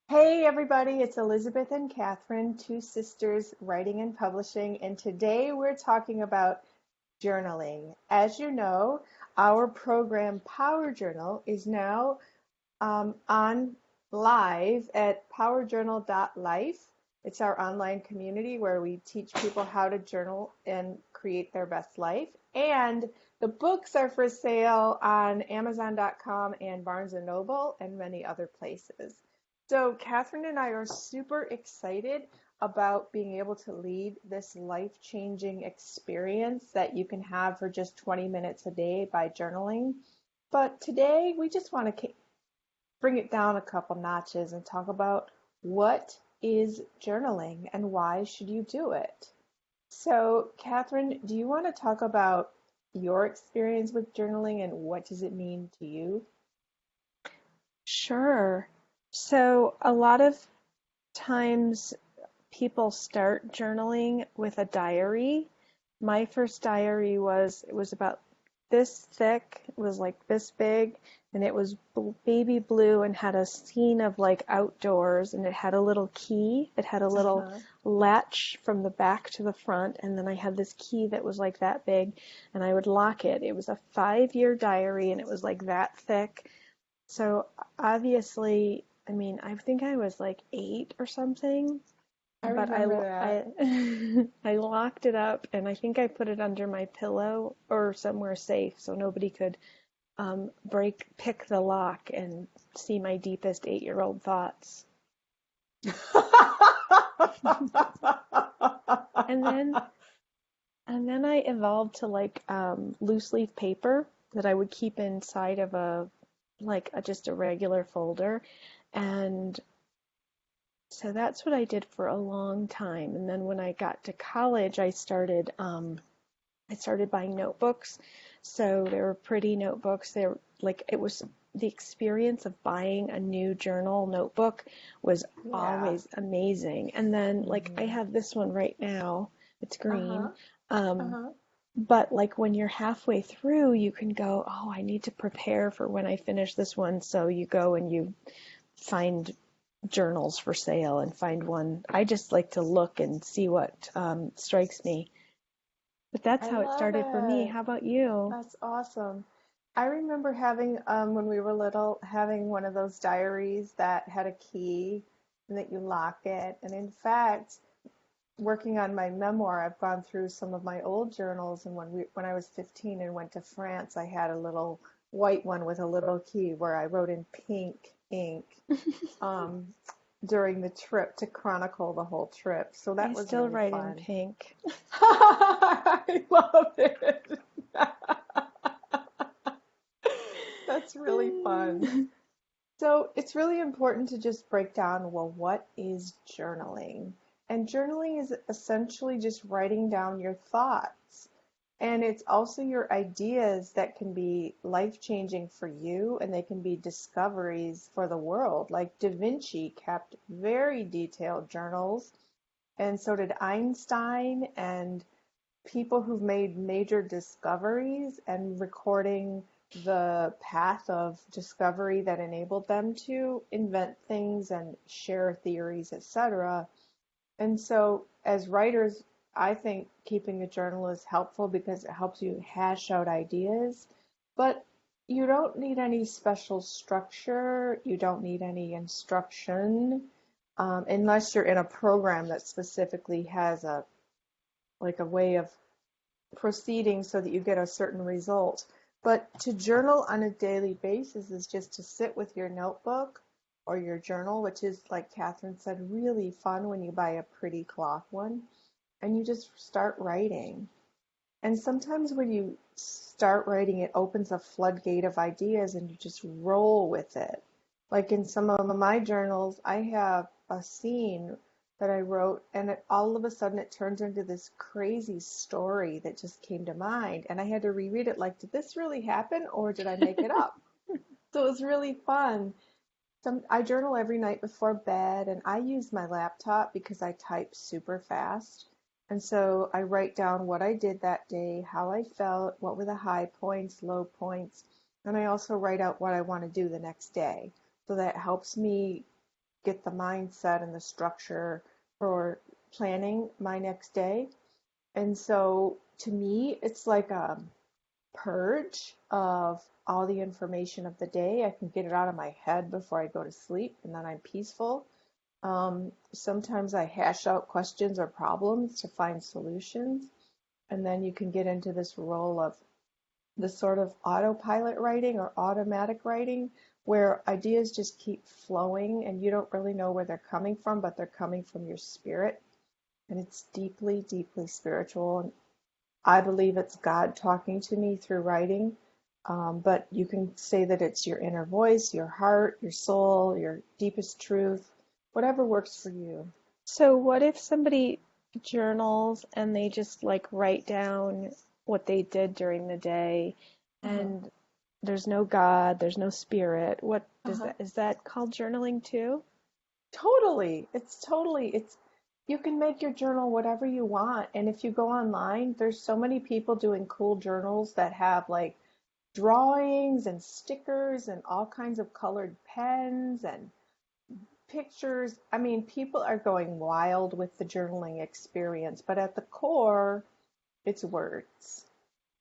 Hey everybody, it's Elizabeth and Catherine, two sisters writing and publishing, and today we're talking about journaling. As you know, our program Power Journal is now on live at powerjournal.life. It's our online community where we teach people how to journal and create their best life. And the books are for sale on Amazon.com and Barnes& and Noble and many other places. So Catherine and I are super excited about being able to lead this life-changing experience that you can have for just 20 minutes a day by journaling. But today we just want to bring it down a couple notches and talk about what is journaling and why should you do it. So, Catherine, do you want to talk about your experience with journaling and what does it mean to you? Sure. So a lot of times people start journaling with a diary. My first diary it was about this thick, it was like this big, and it was baby blue and had a scene of like outdoors, and it had a little key. It had a little Uh-huh. latch from the back to the front, and then I had this key that was like that big, and I would lock it. It was a 5-year diary, and it was like that thick. So obviously, I mean, I think I was like 8 or something, I but remember that. I locked it up, and I think I put it under my pillow or somewhere safe so nobody could pick the lock and see my deepest 8-year-old thoughts. And then and then I evolved to like loose leaf paper that I would keep inside of just a regular folder. And so that's what I did for a long time. And then when I got to college, I started buying notebooks. So they were pretty notebooks. They were like it was the experience of buying a new journal notebook was Yeah. always amazing. And then like I Hmm. have this one right now. It's green. Uh-huh. Um, Uh-huh. but like when you're halfway through, you can go, oh, I need to prepare for when I finish this one. So you go and you find journals for sale and find one. I just like to look and see what strikes me. But that's I how it love started for me. it. How about you? That's awesome. I remember having, when we were little, having one of those diaries that had a key and that you lock it. And in fact, working on my memoir, I've gone through some of my old journals, and when I was 15 and went to France, I had a little white one with a little key where I wrote in pink ink um, during the trip to chronicle the whole trip. So I that was still really write in fun. pink. I love it. That's really fun. So it's really important to just break down, well, what is journaling? And journaling is essentially just writing down your thoughts. And it's also your ideas that can be life-changing for you, and they can be discoveries for the world. Like Da Vinci kept very detailed journals, and so did Einstein, and people who've made major discoveries and recording the path of discovery that enabled them to invent things and share theories, etc. And so, as writers, I think keeping a journal is helpful because it helps you hash out ideas, but you don't need any special structure, you don't need any instruction, unless you're in a program that specifically has a way of proceeding so that you get a certain result. But to journal on a daily basis is just to sit with your notebook or your journal, which is, like Catherine said, really fun when you buy a pretty cloth one, and you just start writing. And sometimes when you start writing, it opens a floodgate of ideas and you just roll with it. Like in some of my journals, I have a scene that I wrote, and all of a sudden it turns into this crazy story that just came to mind. And I had to reread it like, did this really happen or did I make it up? So it was really fun. I journal every night before bed, and I use my laptop because I type super fast. And so I write down what I did that day, how I felt, what were the high points, low points, and I also write out what I want to do the next day. So that helps me get the mindset and the structure for planning my next day. And so to me, it's like a purge of all the information of the day. I can get it out of my head before I go to sleep, and then I'm peaceful. Sometimes I hash out questions or problems to find solutions, and then you can get into this role of the sort of autopilot writing or automatic writing where ideas just keep flowing and you don't really know where they're coming from, but they're coming from your spirit. And it's deeply, deeply spiritual. And I believe it's God talking to me through writing. But you can say that it's your inner voice, your heart, your soul, your deepest truth, whatever works for you. So what if somebody journals and they just like write down what they did during the day Uh-huh. and there's no God, there's no spirit. What does Uh-huh. that, is that called journaling too? Totally. It's you can make your journal whatever you want. And if you go online, there's so many people doing cool journals that have like drawings and stickers and all kinds of colored pens and pictures. I mean, people are going wild with the journaling experience, but at the core, it's words.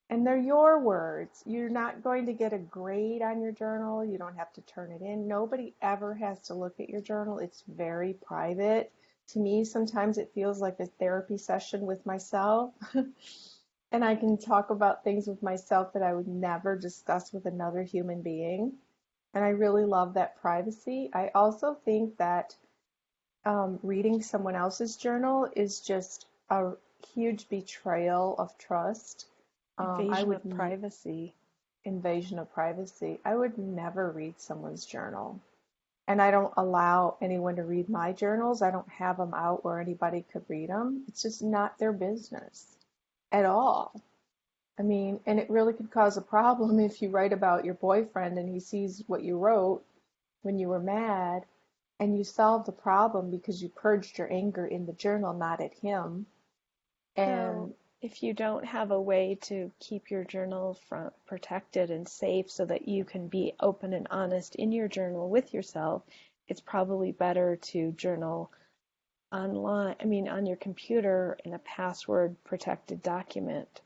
And they're your words. You're not going to get a grade on your journal. You don't have to turn it in. Nobody ever has to look at your journal. It's very private. To me, sometimes it feels like a therapy session with myself. And I can talk about things with myself that I would never discuss with another human being. And I really love that privacy. I also think that reading someone else's journal is just a huge betrayal of trust. I Invasion would of privacy. invasion of privacy. I would never read someone's journal. And I don't allow anyone to read my journals. I don't have them out where anybody could read them. It's just not their business at all. I mean, and it really could cause a problem if you write about your boyfriend and he sees what you wrote when you were mad and you solve the problem because you purged your anger in the journal, not at him. So And if you don't have a way to keep your journal from protected and safe so that you can be open and honest in your journal with yourself, it's probably better to journal online, I mean, on your computer in a password protected document.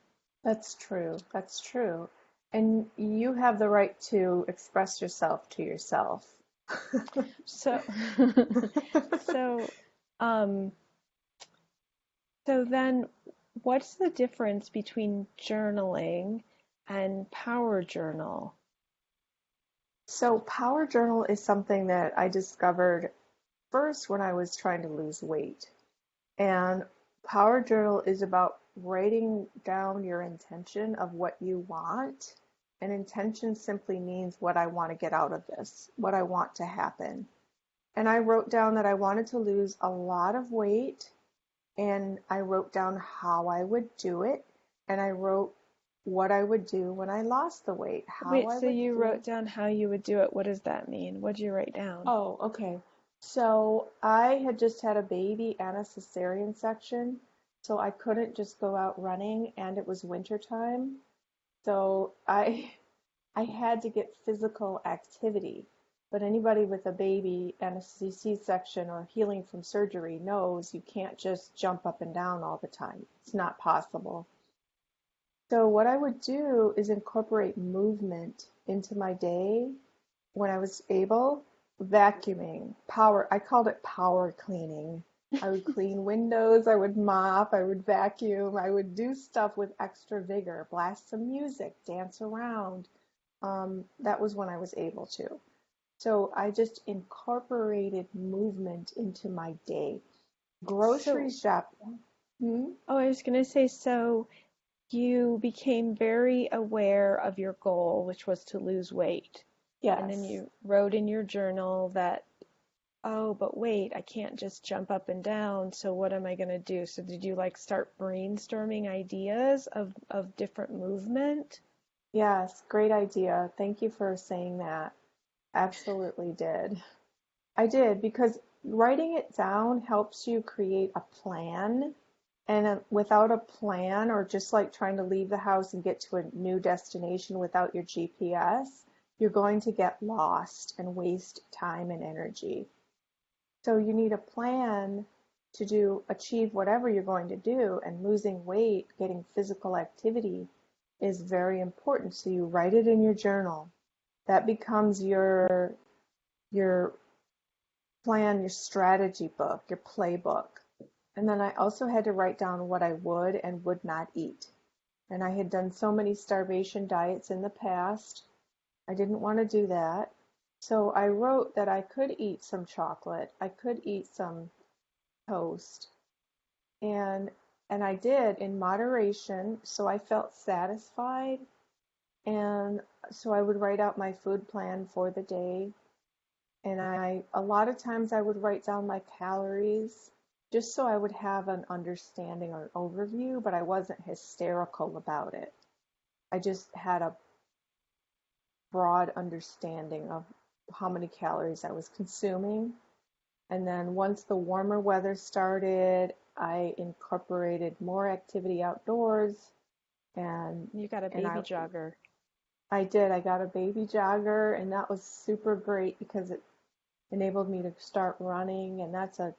that's true. That's true. And you have the right to express yourself to yourself. So, so, um, so then what's the difference between journaling and power journal? So, Power Journal is something that I discovered first when I was trying to lose weight. And Power Journal is about writing down your intention of what you want. And intention simply means what I want to get out of this, what I want to happen. And I wrote down that I wanted to lose a lot of weight, and I wrote down how I would do it, and I wrote what I would do when I lost the weight, how Wait, I so would you wrote feel. down how you would do it. What does that mean? What did you write down? Oh, okay. So I had just had a baby and a cesarean section, so I couldn't just go out running, and it was winter time. So I had to get physical activity. But anybody with a baby and a C-section or healing from surgery knows you can't just jump up and down all the time. It's not possible. So what I would do is incorporate movement into my day when I was able. Vacuuming, power, I called it power cleaning. I would clean windows, I would mop, I would vacuum, I would do stuff with extra vigor, blast some music, dance around. That was when I was able to. So I just incorporated movement into my day. Grocery So, shopping. Hmm? oh, I was going to say, so you became very aware of your goal, which was to lose weight. And then Yes. you wrote in your journal that, oh, but wait, I can't just jump up and down. So what am I going to do? So did you like start brainstorming ideas of different movement? Yes, great idea. Thank you for saying that. Absolutely did. I did because writing it down helps you create a plan. And without a plan, or just like trying to leave the house and get to a new destination without your GPS, you're going to get lost and waste time and energy. So you need a plan to achieve whatever you're going to do, and losing weight, getting physical activity is very important. So you write it in your journal. That becomes your plan, your strategy book, your playbook. And then I also had to write down what I would and would not eat. And I had done so many starvation diets in the past. I didn't want to do that. So I wrote that I could eat some chocolate, I could eat some toast, and I did in moderation, so I felt satisfied. And so I would write out my food plan for the day, and a lot of times I would write down my calories just so I would have an understanding or overview, but I wasn't hysterical about it. I just had a broad understanding of how many calories I was consuming. And then once the warmer weather started, I incorporated more activity outdoors, and You got a and baby jogger. I did. I got a baby jogger, and that was super great because it enabled me to start running, and that's a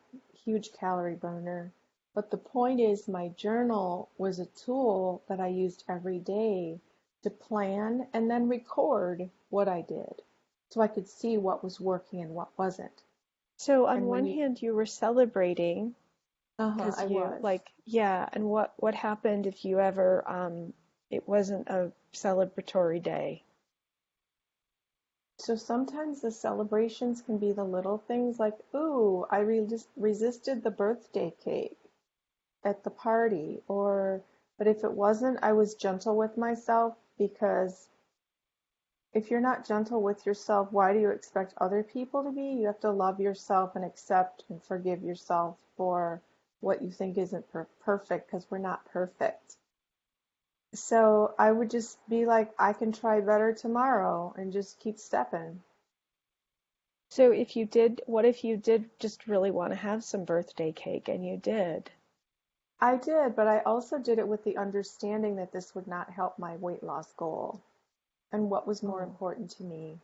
huge calorie burner. But the point is, my journal was a tool that I used every day to plan and then record what I did so I could see what was working and what wasn't. So on And when one you, hand, you were celebrating because I you was. like, yeah, and what happened if you ever it wasn't a celebratory day? So sometimes the celebrations can be the little things like, ooh, I resisted the birthday cake at the party, but if it wasn't, I was gentle with myself, because if you're not gentle with yourself, why do you expect other people to be? You have to love yourself and accept and forgive yourself for what you think isn't perfect, because we're not perfect. So I would just be like, I can try better tomorrow and just keep stepping. So if you did, what if you did just really want to have some birthday cake and you did? I did, but I also did it with the understanding that this would not help my weight loss goal and what was more Oh. important to me.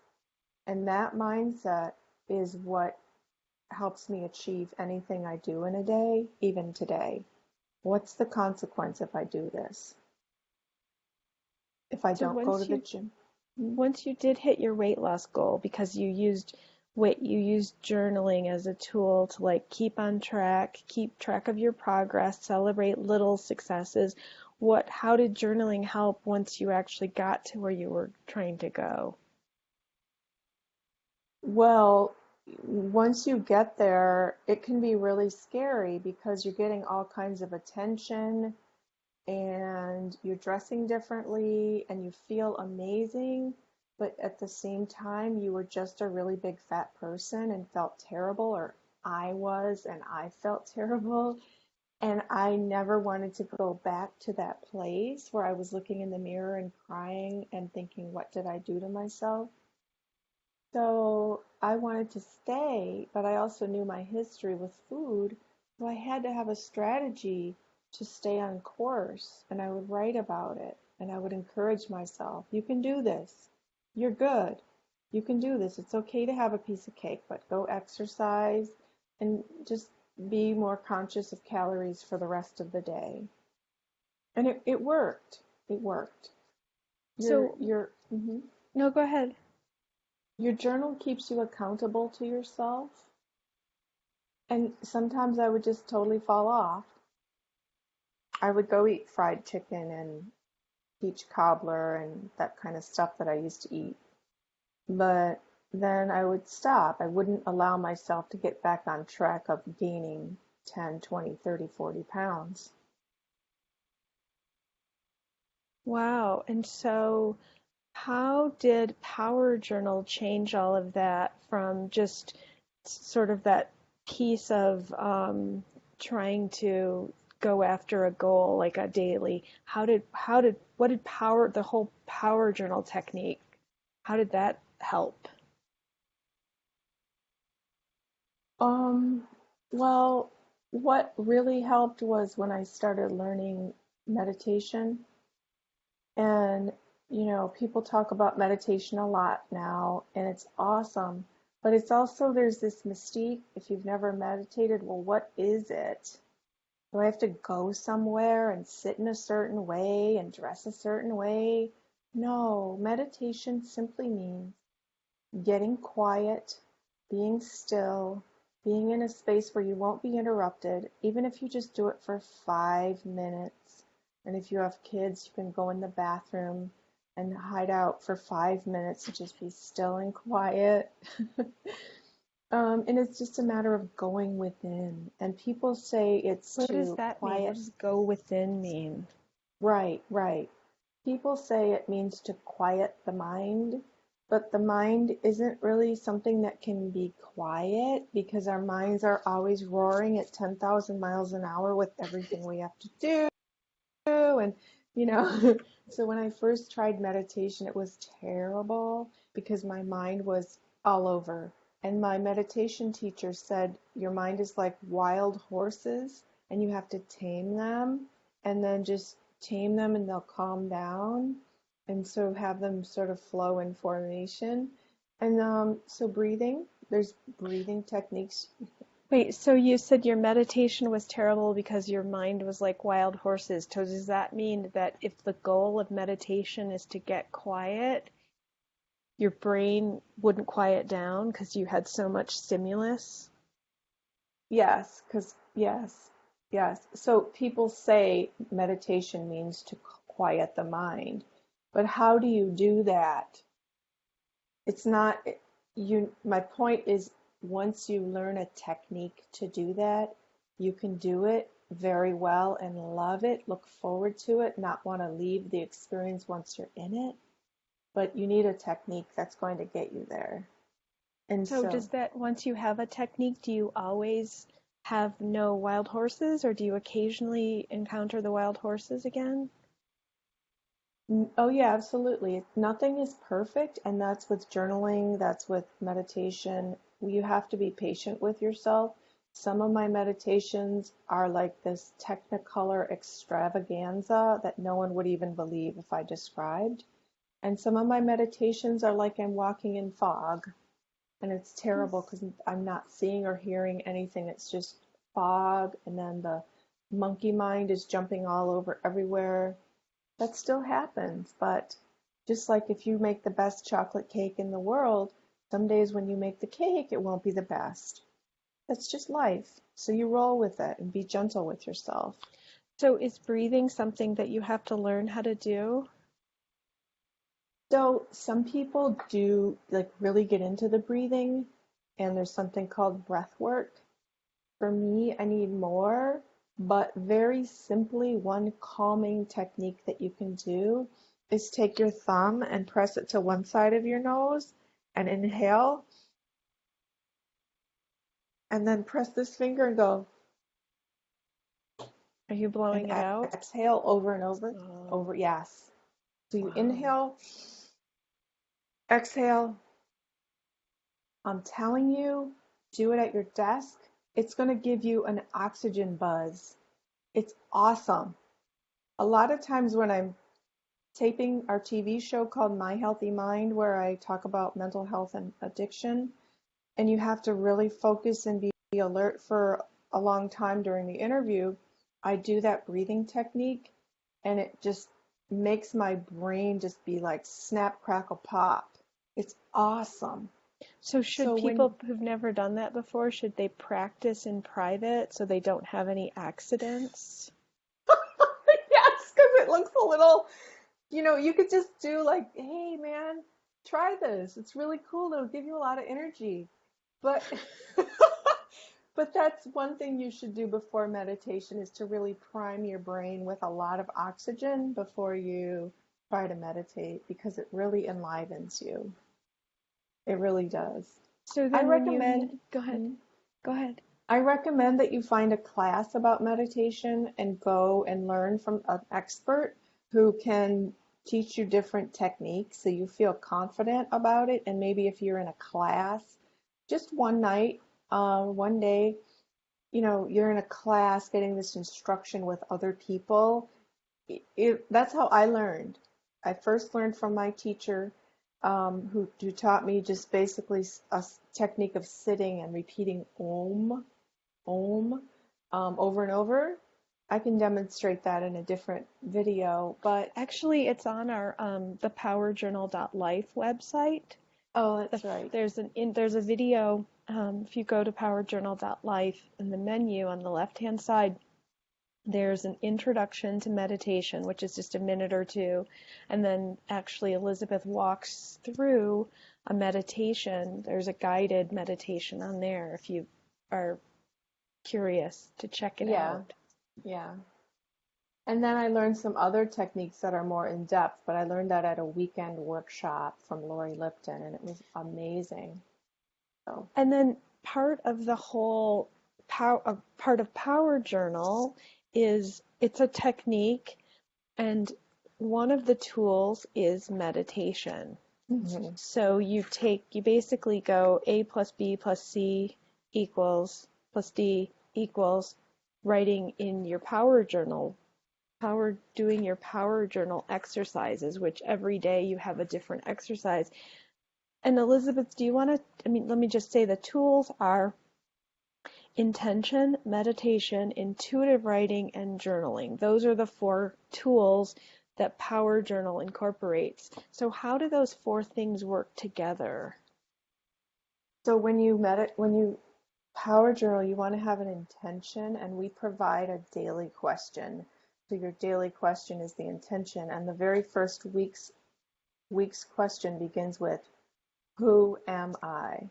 And that mindset is what helps me achieve anything I do in a day, even today. What's the consequence if I do this? If I So don't go to the gym? once you did hit your weight loss goal because you used journaling as a tool to like keep track of your progress, celebrate little successes. How did journaling help once you actually got to where you were trying to go? Well, once you get there, it can be really scary because you're getting all kinds of attention, and you're dressing differently and you feel amazing, but at the same time, you were just a really big fat person and felt terrible, or I was, and I felt terrible. And I never wanted to go back to that place where I was looking in the mirror and crying and thinking, what did I do to myself? So I wanted to stay, but I also knew my history with food, so I had to have a strategy to stay on course, and I would write about it, and I would encourage myself, you can do this. You're good. You can do this. It's okay to have a piece of cake, but go exercise and just be more conscious of calories for the rest of the day. And it worked. It worked. Your So, your mhm. no, go ahead. Your journal keeps you accountable to yourself. And sometimes I would just totally fall off. I would go eat fried chicken and peach cobbler and that kind of stuff that I used to eat. But then I would stop. I wouldn't allow myself to get back on track of gaining 10, 20, 30, 40 pounds. Wow. And so how did Power Journal change all of that from just sort of that piece of trying to go after a goal like a daily? What did the whole Power Journal technique, how did that help? Um, well, what really helped was when I started learning meditation. And, people talk about meditation a lot now, and it's awesome. But it's also, there's this mystique. If you've never meditated, well, what is it? Do I have to go somewhere and sit in a certain way and dress a certain way? No, meditation simply means getting quiet, being still, being in a space where you won't be interrupted, even if you just do it for 5 minutes. And if you have kids, you can go in the bathroom and hide out for 5 minutes and just be still and quiet. And it's just a matter of going within. And people say it's What does to that mean? What quiet. does go within mean? Right, right. People say it means to quiet the mind, but the mind isn't really something that can be quiet because our minds are always roaring at 10,000 miles an hour with everything we have to do. And, you know, so when I first tried meditation, it was terrible because my mind was all over. And my meditation teacher said, your mind is like wild horses and you have to tame them and then just tame them and they'll calm down. And so have them sort of flow in formation. And so breathing, there's breathing techniques. Wait, so you said your meditation was terrible because your mind was like wild horses. So does that mean that if the goal of meditation is to get quiet, your brain wouldn't quiet down because you had so much stimulus? Yes, because yes, yes. So people say meditation means to quiet the mind, but how do you do that? It's not you. My point is, once you learn a technique to do that, you can do it very well and love it, look forward to it, not want to leave the experience once you're in it. But you need a technique that's going to get you there. And So so does that, once you have a technique, do you always have no wild horses, or do you occasionally encounter the wild horses again? Oh yeah, absolutely. Nothing is perfect, and that's with journaling, that's with meditation. You have to be patient with yourself. Some of my meditations are like this Technicolor extravaganza that no one would even believe if I described. And some of my meditations are like I'm walking in fog, and it's terrible because I'm not seeing or hearing anything. It's just fog, and then the monkey mind is jumping all over everywhere. That still happens, but just like if you make the best chocolate cake in the world, some days when you make the cake, it won't be the best. That's just life. So you roll with it and be gentle with yourself. So is breathing something that you have to learn how to do? So some people do like really get into the breathing, and there's something called breath work. For me, I need more, but very simply, one calming technique that you can do is take your thumb and press it to one side of your nose and inhale, and then press this finger and go Are you and blowing it out? exhale over and over, Oh, over, yes. So you wow. inhale, exhale. I'm telling you, do it at your desk. It's going to give you an oxygen buzz. It's awesome. A lot of times when I'm taping our TV show called My Healthy Mind, where I talk about mental health and addiction, and you have to really focus and be alert for a long time during the interview, I do that breathing technique, and it just makes my brain just be like snap, crackle, pop. It's awesome. So should So when people who've never done that before, should they practice in private so they don't have any accidents? yes, because it looks a little, you could just do like, hey man, try this. It's really cool. It'll give you a lot of energy. But but that's one thing you should do before meditation is to really prime your brain with a lot of oxygen before you try to meditate because it really enlivens you. It really does. So I then when you, recommend go ahead, hmm, go ahead. I recommend that you find a class about meditation and go and learn from an expert who can teach you different techniques so you feel confident about it. And maybe if you're in a class, just one night, one day, you're in a class getting this instruction with other people. That's how I learned. I first learned from my teacher, who taught me just basically a technique of sitting and repeating Om, over and over. I can demonstrate that in a different video, but Actually, it's on our the PowerJournal.life website. oh, that's right. There's a video. If you go to PowerJournal.life in the menu on the left-hand side, there's an introduction to meditation, which is just a minute or two, and then actually Elizabeth walks through a meditation. There's a guided meditation on there if you are curious to check it Yeah, out. yeah. And then I learned some other techniques that are more in depth, but I learned that at a weekend workshop from Lori Lipton, and it was amazing. So, And then part of the whole part of Power Journal is it's a technique, and one of the tools is meditation. mhm. So you basically go A plus B plus C equals plus D equals writing in your Power Journal, doing your Power Journal exercises, which every day you have a different exercise. And Elizabeth, do you want to, let me just say the tools are intention, meditation, intuitive writing, and journaling. Those are the 4 tools that Power Journal incorporates. So how do those 4 things work together? So when you power journal, you want to have an intention, and we provide a daily question. So your daily question is the intention, and the very first week's question begins with, who am I?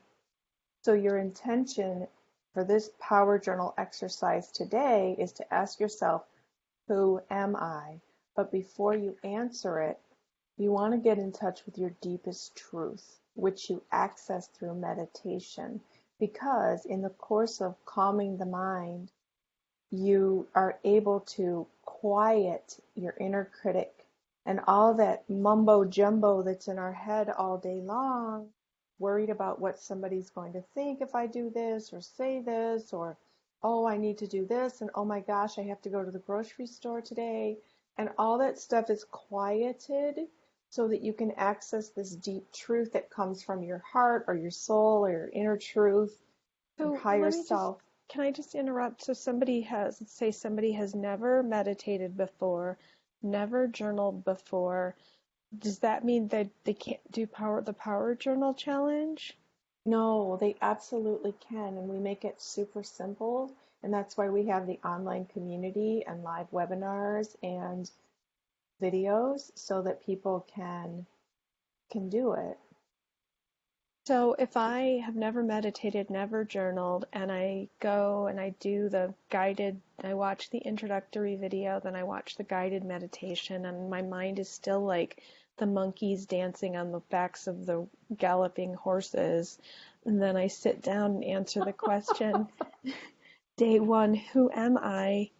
So your intention for this power journal exercise today is to ask yourself, who am I? But before you answer it, you want to get in touch with your deepest truth, which you access through meditation. Because in the course of calming the mind, you are able to quiet your inner critic and all that mumbo jumbo that's in our head all day long, worried about what somebody's going to think if I do this or say this, or oh, I need to do this, and oh my gosh, I have to go to the grocery store today. And all that stuff is quieted so that you can access this deep truth that comes from your heart or your soul or your inner truth, your So higher self. can I just interrupt? So let's say somebody has never meditated before, never journaled before. Does that mean that they can't do the Power Journal challenge? No, they absolutely can, and we make it super simple. And that's why we have the online community and live webinars and videos so that people can do it. So if I have never meditated, never journaled, and I go and I watch the introductory video, then I watch the guided meditation, and my mind is still like the monkeys dancing on the backs of the galloping horses, and then I sit down and answer the question, day 1, who am I?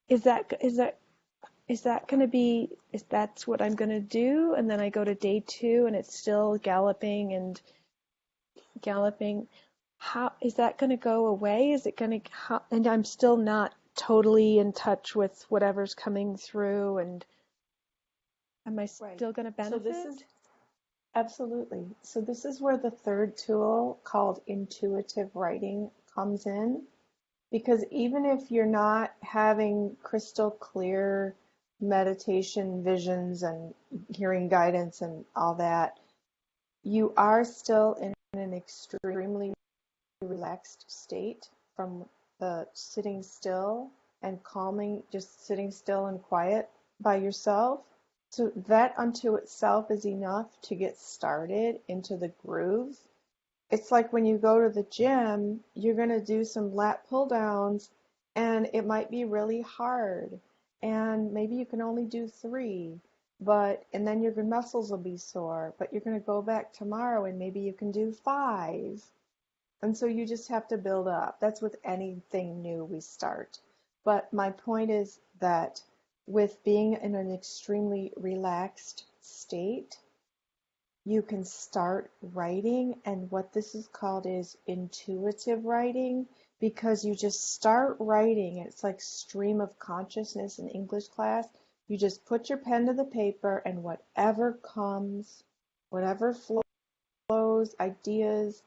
Is that going to be, is that's what I'm going to do? And then I go to day 2 and it's still galloping. How is that going to go away? Is it going to, and I'm still not totally in touch with whatever's coming through, and am I Right. still going to So this benefit? is absolutely. So this is where the third tool called intuitive writing comes in. Because even if you're not having crystal clear meditation visions and hearing guidance and all that, you are still in an extremely relaxed state from the sitting still and calming, just sitting still and quiet by yourself. So that unto itself is enough to get started into the groove. It's like when you go to the gym, you're going to do some lat pull downs and it might be really hard. And maybe you can only do 3, and then your muscles will be sore, but you're going to go back tomorrow and maybe you can do 5. And so you just have to build up. That's with anything new we start. But my point is that with being in an extremely relaxed state, you can start writing, and what this is called is intuitive writing, because you just start writing. It's like stream of consciousness in English class. You just put your pen to the paper, and whatever comes, whatever flows, ideas.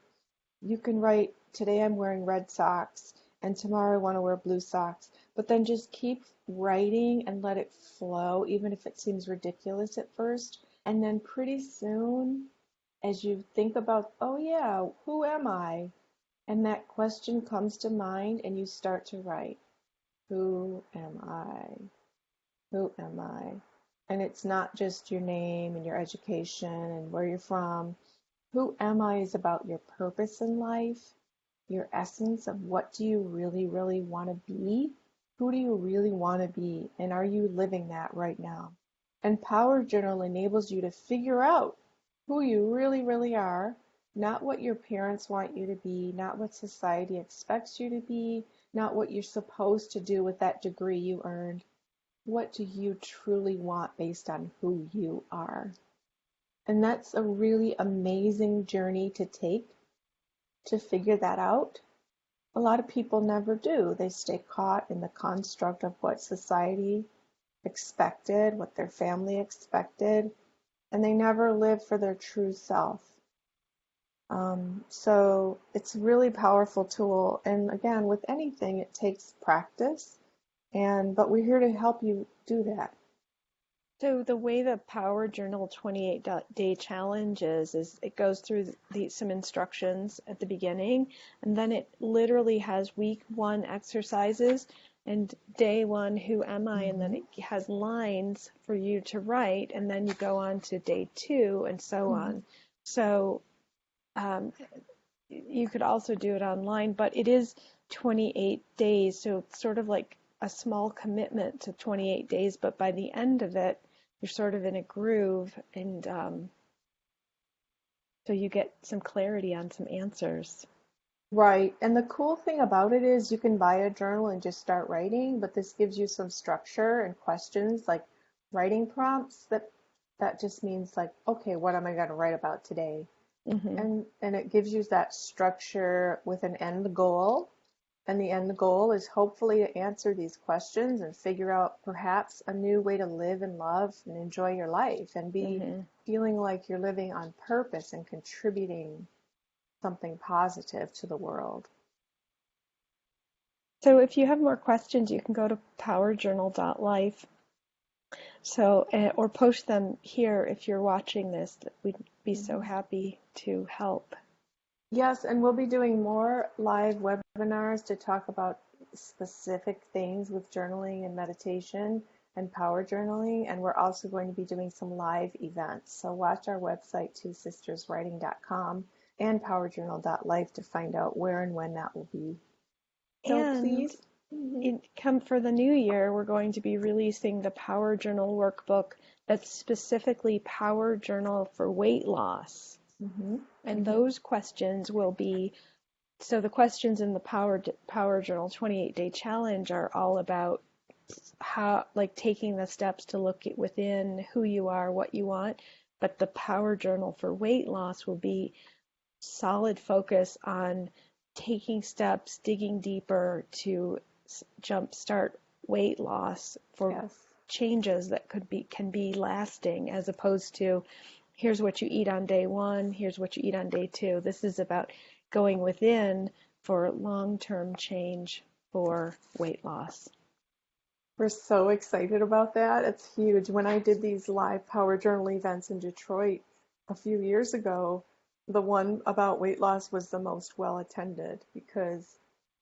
You can write, today I'm wearing red socks, and tomorrow I want to wear blue socks. But then just keep writing and let it flow, even if it seems ridiculous at first. And then pretty soon, as you think about, oh yeah, who am I? And that question comes to mind, and you start to write, who am I? Who am I? And it's not just your name and your education and where you're from. Who am I is about your purpose in life, your essence of what do you really, really want to be? Who do you really want to be? And are you living that right now? And Power Journal enables you to figure out who you really, really are, not what your parents want you to be, not what society expects you to be, not what you're supposed to do with that degree you earned. What do you truly want based on who you are? And that's a really amazing journey to take to figure that out. A lot of people never do. They stay caught in the construct of what society expected, what their family expected, and they never live for their true self. So it's a really powerful tool. And again, with anything, it takes practice. But we're here to help you do that. So the way the Power Journal 28-day challenge is it goes through some instructions at the beginning, and then it literally has week 1 exercises and day 1, who am I? And then Mm-hmm. it has lines for you to write, and then you go on to day 2 and so Mm-hmm. on. So um, you could also do it online, but it is 28 days, so it's sort of like a small commitment to 28 days, but by the end of it, you're sort of in a groove, and so you get some clarity on some answers. Right. And the cool thing about it is you can buy a journal and just start writing, but this gives you some structure and questions like writing prompts that just means like, okay, what am I going to write about today? Hmm. And it gives you that structure with an end goal. And the end goal is hopefully to answer these questions and figure out perhaps a new way to live and love and enjoy your life and be Hmm. feeling like you're living on purpose and contributing something positive to the world. So if you have more questions, you can go to powerjournal.life. So, or post them here if you're watching this. We'd be so Mhm. happy to help. Yes, and we'll be doing more live webinars to talk about specific things with journaling and meditation and power journaling. And we're also going to be doing some live events. So watch our website, twosisterswriting.com and powerjournal.life to find out where and when that will be. So And please, mhm, come for the new year, we're going to be releasing the Power Journal workbook that's specifically Power Journal for weight loss. mhm, And mhm. those questions will be, so the questions in the Power Journal 28-day challenge are all about how, like, taking the steps to look at within who you are, what you want. But the Power Journal for weight loss will be solid focus on taking steps, digging deeper to jumpstart weight loss for Yes. changes that can be lasting, as opposed to here's what you eat on day 1, here's what you eat on day 2. This is about going within for long-term change for weight loss. We're so excited about that. It's huge. When I did these live Power Journal events in Detroit a few years ago, the one about weight loss was the most well attended because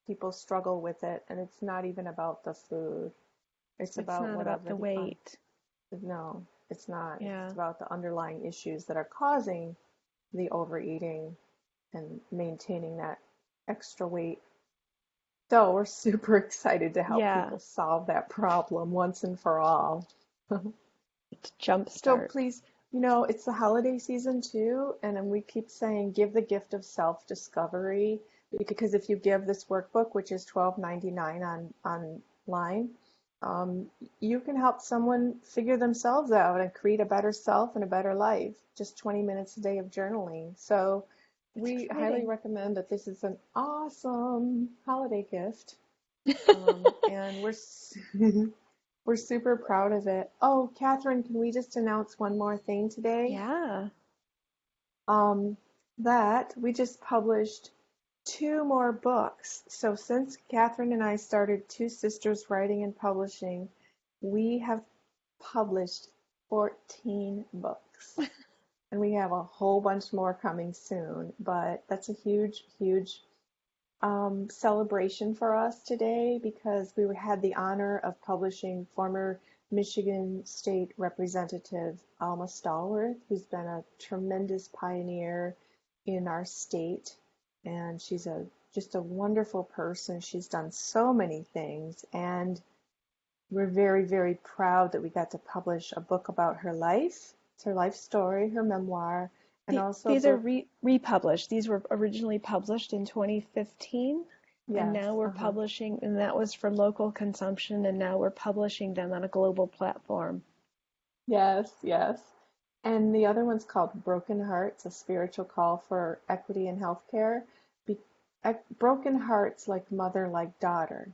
people struggle with it, and it's not even about the food. It's It's about not about whatever the weight. no, it's not. It's Yeah. about the underlying issues that are causing the overeating and maintaining that extra weight. So we're super excited to help Yeah. people solve that problem once and for all. It's So jumpstart. please, it's the holiday season too, and then we keep saying give the gift of self-discovery because if you give this workbook, which is $12.99 online, um, you can help someone figure themselves out and create a better self and a better life. Just 20 minutes a day of journaling. So It's we highly exciting. recommend that this is an awesome holiday gift. And we're super proud of it. Oh, Catherine, can we just announce one more thing today? Yeah. Um, that we just published two more books. So since Catherine and I started Two Sisters Writing and Publishing, we have published 14 books. And we have a whole bunch more coming soon, but that's a huge, huge celebration for us today because we had the honor of publishing former Michigan State Representative Alma Stallworth, who's been a tremendous pioneer in our state, and she's just a wonderful person. She's done so many things, and we're very, very proud that we got to publish a book about her life. It's her life story, her memoir, and also a These are book. republished. These were originally published in 2015, and Yes, now we're publishing, and that was for local consumption, and now we're publishing them on a global platform. yes, yes. And the other one's called Broken Hearts, a spiritual call for equity in healthcare. Be- Broken hearts like mother, like daughter,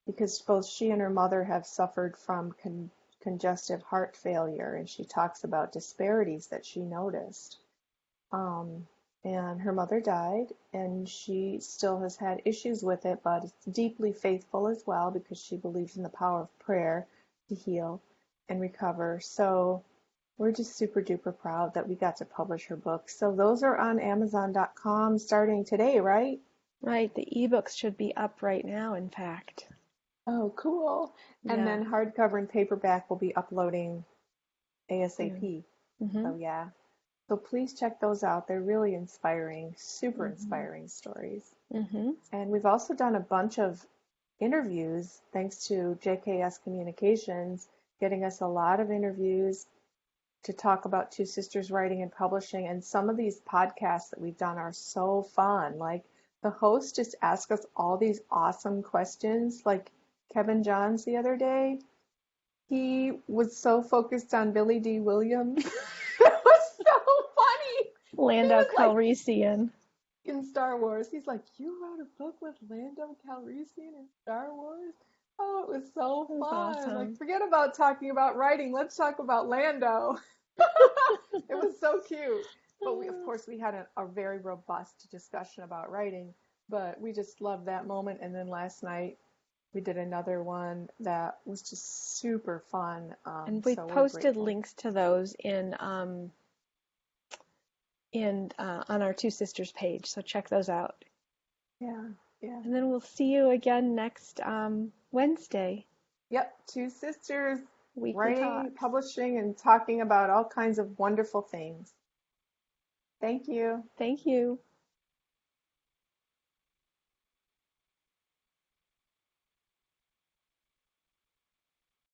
because both she and her mother have suffered from congestive heart failure, and she talks about disparities that she noticed. Um, and her mother died, and she still has had issues with it, but it's deeply faithful as well because she believes in the power of prayer to heal and recover. So we're just super duper proud that we got to publish her book. So those are on Amazon.com starting today, right? Right, the ebooks should be up right now, in fact. Oh, cool. And Yeah, then hardcover and paperback will be uploading soon. ASAP. Mm-hmm. So yeah. So please check those out. They're really inspiring, super Mm-hmm. inspiring stories. Mm-hmm. And we've also done a bunch of interviews thanks to JKS Communications, getting us a lot of interviews to talk about Two Sisters Writing and Publishing. And some of these podcasts that we've done are so fun. Like the host just asked us all these awesome questions, like Kevin Johns the other day. He was so focused on Billy D. Williams. It was so funny. He Landau was like, Calrissian. in Star Wars, he's like, "You wrote a book with Lando Calrissian in Star Wars?" Oh, it was so That was fun. Like, awesome. forget about talking about writing. Let's talk about Lando. It was so cute. But of course, we had a very robust discussion about writing, but we just loved that moment. And then last night, we did another one that was just super fun. And we've So we're posted grateful. links to those in on our Two Sisters page, so check those out. Yeah, yeah. And then we'll see you again next Wednesday, Yep, Two Sisters weekly writing, talks. publishing, and talking about all kinds of wonderful things. Thank you. Thank you.